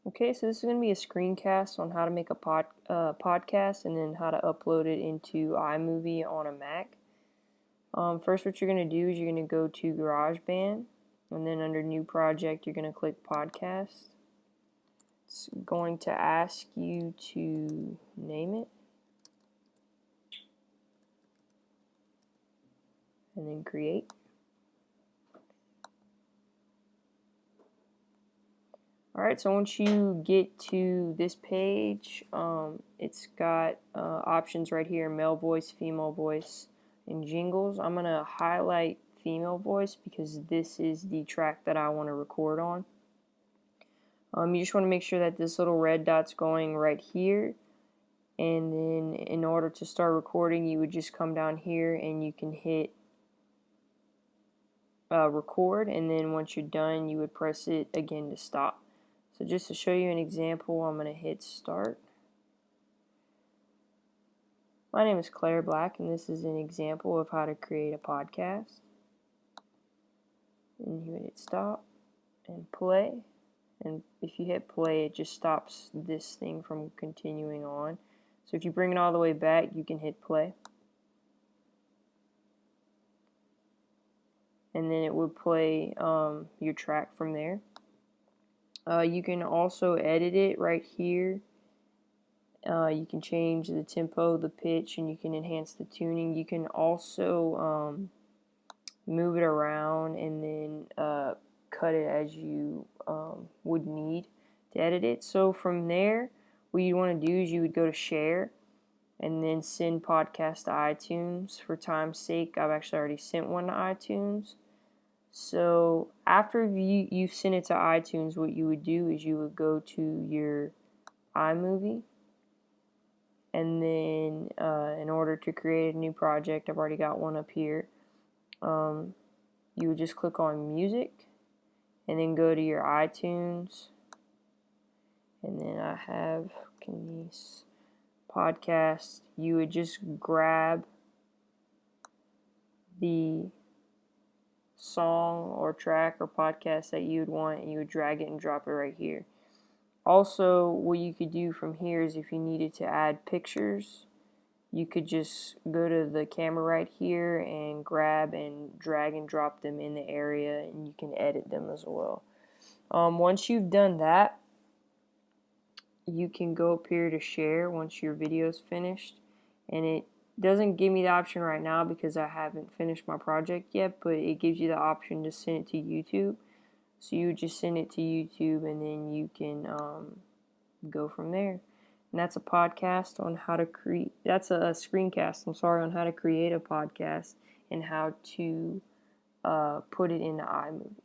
Okay, so this is going to be a screencast on how to make a podcast and then how to upload it into iMovie on a Mac. First, what you're going to do is you're going to go to GarageBand, and then under New Project, you're going to click Podcast. It's going to ask you to name it, and then create. Alright, so once you get to this page, it's got options right here: male voice, female voice, and jingles. I'm going to highlight female voice because this is the track that I want to record on. You just want to make sure that this little red dot's going right here, and then in order to start recording, you would just come down here and you can hit record, and then once you're done, you would press it again to stop. So just to show you an example, I'm going to hit start. My name is Claire Black, and this is an example of how to create a podcast. And you would hit stop and play. And if you hit play, it just stops this thing from continuing on. So if you bring it all the way back, you can hit play. And then it would play your track from there. You can also edit it right here. You can change the tempo, the pitch, and you can enhance the tuning. You can also move it around and then cut it as you would need to edit it. So from there, what you want to do is you would go to share and then send podcast to iTunes. For time's sake, I've actually already sent one to iTunes. So after you send it to iTunes, what you would do is you would go to your iMovie, and then in order to create a new project, I've already got one up here, you would just click on music and then go to your iTunes, and then I have KNES podcast. You would just grab the song or track or podcast that you would want, and you would drag it and drop it right here. Also, what you could do from here is if you needed to add pictures, you could just go to the camera right here and grab and drag and drop them in the area, and you can edit them as well. Once you've done that, you can go up here to share once your video is finished, and it doesn't give me the option right now because I haven't finished my project yet, but it gives you the option to send it to YouTube. So you just send it to YouTube, and then you can go from there. And that's a podcast on how to create. That's a screencast. I'm sorry, on how to create a podcast and how to put it into iMovie.